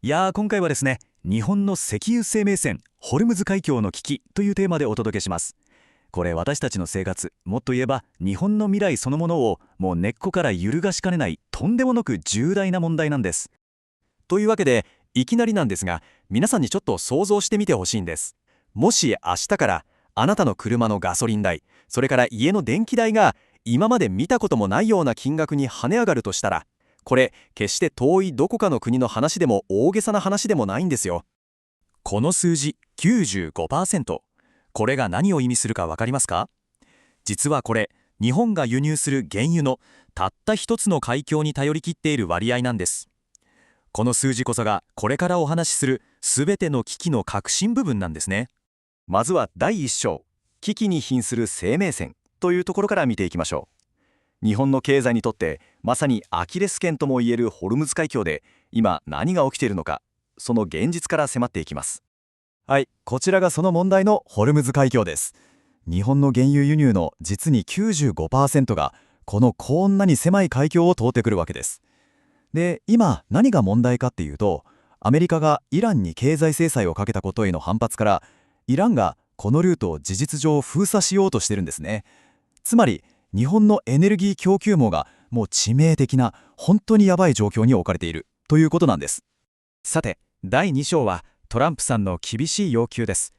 今回はですね、日本の石油生命線ホルムズ海峡の危機というテーマでお届けします。これ私たちの生活、もっと言えば日本の未来そのものをもう根っこから揺るがしかねないとんでもなく重大な問題なんです。というわけで、いきなりなんですが、皆さんにちょっと想像してみてほしいんです。もし明日からあなたの車のガソリン代、それから家の電気代が今まで見たこともないような金額に跳ね上がるとしたら、これ決して遠いどこかの国の話でも大げさな話でもないんですよ。この数字 95%、これが何を意味するか分かりますか？実はこれ、日本が輸入する原油のたった一つの海峡に頼り切っている割合なんです。この数字こそがこれからお話しする全ての危機の核心部分なんですね。まずは第一章、危機に瀕する生命線というところから見ていきましょう。日本の経済にとってまさにアキレス腱ともいえるホルムズ海峡で今何が起きているのか、その現実から迫っていきます。はい、こちらがその問題のホルムズ海峡です。日本の原油輸入の実に 95% がこのこんなに狭い海峡を通ってくるわけです。で、今何が問題かっていうと、アメリカがイランに経済制裁をかけたことへの反発から、イランがこのルートを事実上封鎖しようとしてるんですね。つまり日本のエネルギー供給網がもう致命的な本当にやばい状況に置かれているということなんです。さて、第2章はトランプさんの厳しい要求です。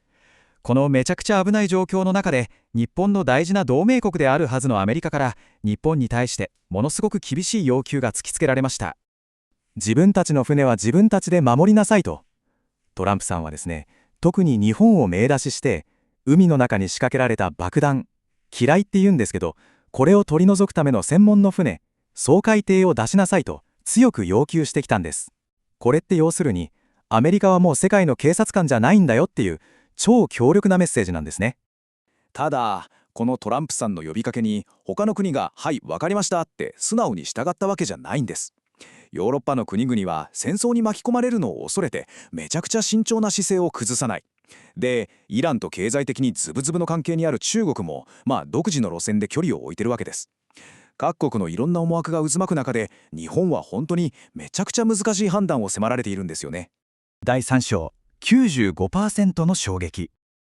このめちゃくちゃ危ない状況の中で、日本の大事な同盟国であるはずのアメリカから日本に対してものすごく厳しい要求が突きつけられました。自分たちの船は自分たちで守りなさいと。トランプさんはですね、特に日本を名指しして、海の中に仕掛けられた爆弾、機雷って言うんですけど、これを取り除くための専門の船、掃海艇を出しなさいと強く要求してきたんです。これって要するに、アメリカはもう世界の警察官じゃないんだよっていう超強力なメッセージなんですね。ただ、このトランプさんの呼びかけに他の国が「はい、わかりました」って素直に従ったわけじゃないんです。ヨーロッパの国々は戦争に巻き込まれるのを恐れてめちゃくちゃ慎重な姿勢を崩さない。で、イランと経済的にズブズブの関係にある中国も独自の路線で距離を置いてるわけです。各国のいろんな思惑が渦巻く中で、日本は本当にめちゃくちゃ難しい判断を迫られているんですよね。第3章、95% の衝撃。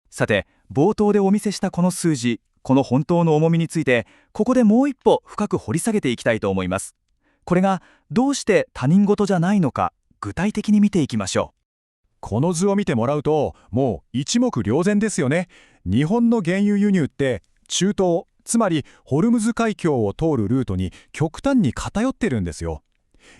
さて、冒頭でお見せしたこの数字、この本当の重みについて、ここでもう一歩深く掘り下げていきたいと思います。これがどうして他人事じゃないのか、具体的に見ていきましょう。この図を見てもらうともう一目瞭然ですよね。日本の原油輸入って中東、つまりホルムズ海峡を通るルートに極端に偏ってるんですよ。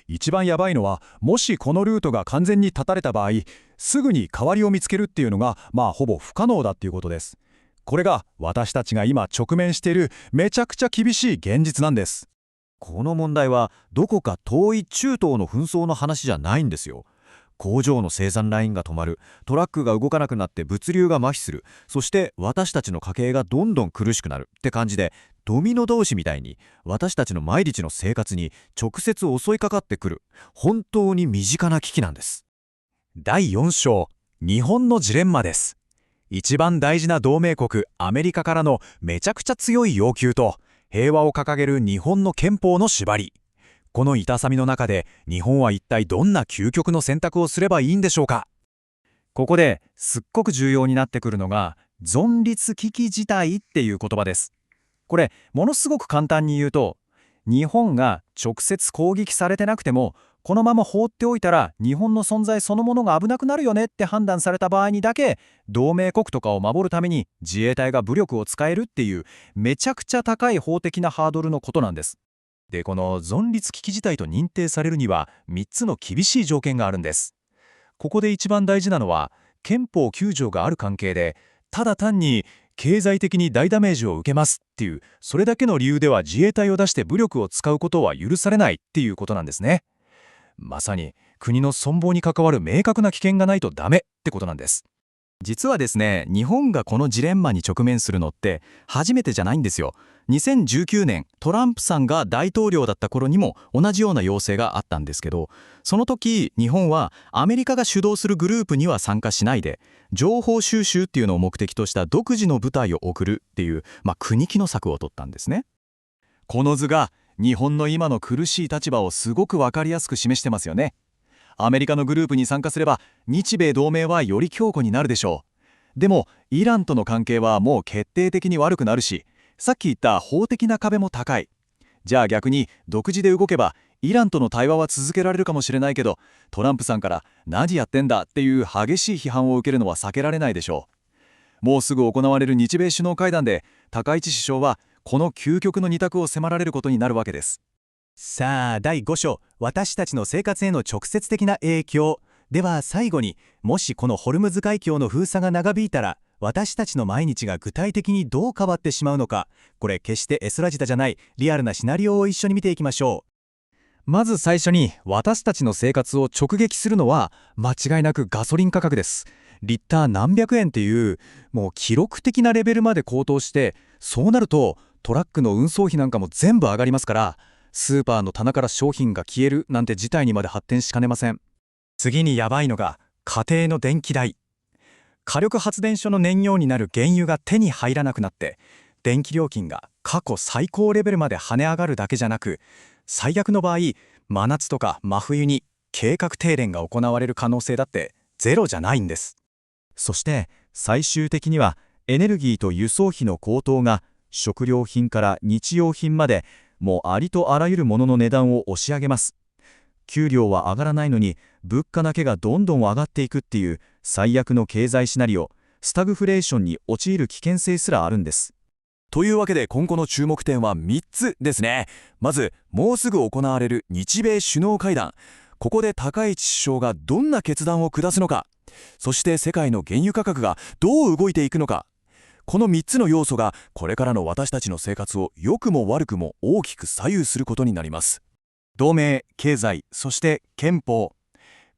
一番やばいのは、もしこのルートが完全に断たれた場合、すぐに代わりを見つけるっていうのがほぼ不可能だっていうことです。これが私たちが今直面しているめちゃくちゃ厳しい現実なんです。この問題はどこか遠い中東の紛争の話じゃないんですよ。工場の生産ラインが止まる、トラックが動かなくなって物流が麻痺する、そして私たちの家計がどんどん苦しくなるって感じで、ドミノ同士みたいに私たちの毎日の生活に直接襲いかかってくる、本当に身近な危機なんです。第4章、日本のジレンマです。一番大事な同盟国アメリカからのめちゃくちゃ強い要求と、平和を掲げる日本の憲法の縛り。この痛さみの中で日本は一体どんな究極の選択をすればいいんでしょうか。ここですっごく重要になってくるのが存立危機事態っていう言葉です。これものすごく簡単に言うと、日本が直接攻撃されてなくてもこのまま放っておいたら日本の存在そのものが危なくなるよねって判断された場合にだけ、同盟国とかを守るために自衛隊が武力を使えるっていうめちゃくちゃ高い法的なハードルのことなんです。で、この存立危機事態と認定されるには3つの厳しい条件があるんです。ここで一番大事なのは、憲法9条がある関係で、ただ単に経済的に大ダメージを受けますっていう、それだけの理由では自衛隊を出して武力を使うことは許されないっていうことなんですね。まさに国の存亡に関わる明確な危険がないとダメってことなんです。実はですね、日本がこのジレンマに直面するのって初めてじゃないんですよ。2019年、トランプさんが大統領だった頃にも同じような要請があったんですけど、その時日本はアメリカが主導するグループには参加しないで、情報収集っていうのを目的とした独自の部隊を送るっていう、国木の策を取ったんですね。この図が日本の今の苦しい立場をすごく分かりやすく示してますよね。アメリカのグループに参加すれば日米同盟はより強固になるでしょう。でもイランとの関係はもう決定的に悪くなるし、さっき言った法的な壁も高い。じゃあ逆に独自で動けばイランとの対話は続けられるかもしれないけど、トランプさんから何やってんだっていう激しい批判を受けるのは避けられないでしょう。もうすぐ行われる日米首脳会談で高市首相はこの究極の二択を迫られることになるわけです。さあ、第5章、私たちの生活への直接的な影響。では最後に、もしこのホルムズ海峡の封鎖が長引いたら、私たちの毎日が具体的にどう変わってしまうのか、これ決してエスラジダじゃないリアルなシナリオを一緒に見ていきましょう。まず最初に私たちの生活を直撃するのは間違いなくガソリン価格です。リッター何百円っていうもう記録的なレベルまで高騰して、そうなるとトラックの運送費なんかも全部上がりますから、スーパーの棚から商品が消えるなんて事態にまで発展しかねません。次にやばいのが家庭の電気代。火力発電所の燃料になる原油が手に入らなくなって、電気料金が過去最高レベルまで跳ね上がるだけじゃなく、最悪の場合、真夏とか真冬に計画停電が行われる可能性だってゼロじゃないんです。そして最終的にはエネルギーと輸送費の高騰が食料品から日用品までもうありとあらゆるものの値段を押し上げます。給料は上がらないのに物価だけがどんどん上がっていくっていう最悪の経済シナリオ、スタグフレーションに陥る危険性すらあるんです。というわけで今後の注目点は3つですね。まず、もうすぐ行われる日米首脳会談。ここで高市首相がどんな決断を下すのか。そして世界の原油価格がどう動いていくのか。この3つの要素がこれからの私たちの生活を良くも悪くも大きく左右することになります。同盟、経済、そして憲法。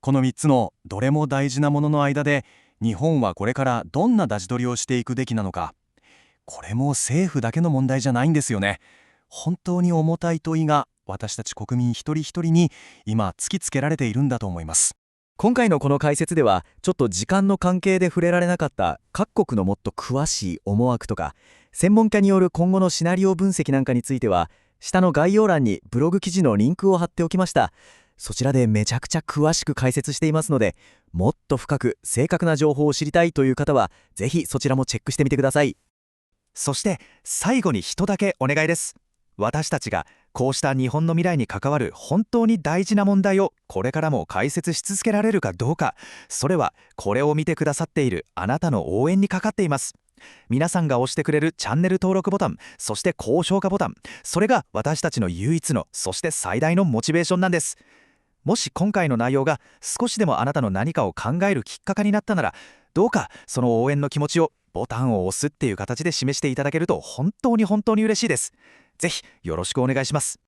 この3つのどれも大事なものの間で、日本はこれからどんな舵取りをしていくべきなのか。これも政府だけの問題じゃないんですよね。本当に重たい問いが私たち国民一人一人に今突きつけられているんだと思います。今回のこの解説ではちょっと時間の関係で触れられなかった各国のもっと詳しい思惑とか専門家による今後のシナリオ分析なんかについては下の概要欄にブログ記事のリンクを貼っておきました。そちらでめちゃくちゃ詳しく解説していますので、もっと深く正確な情報を知りたいという方はぜひそちらもチェックしてみてください。そして最後に一だけお願いです。私たちがこうした日本の未来に関わる本当に大事な問題をこれからも解説し続けられるかどうか、それはこれを見てくださっているあなたの応援にかかっています。皆さんが押してくれるチャンネル登録ボタン、そして高評価ボタン、それが私たちの唯一の、そして最大のモチベーションなんです。もし今回の内容が少しでもあなたの何かを考えるきっかけになったなら、どうかその応援の気持ちをボタンを押すっていう形で示していただけると本当に嬉しいです。ぜひよろしくお願いします。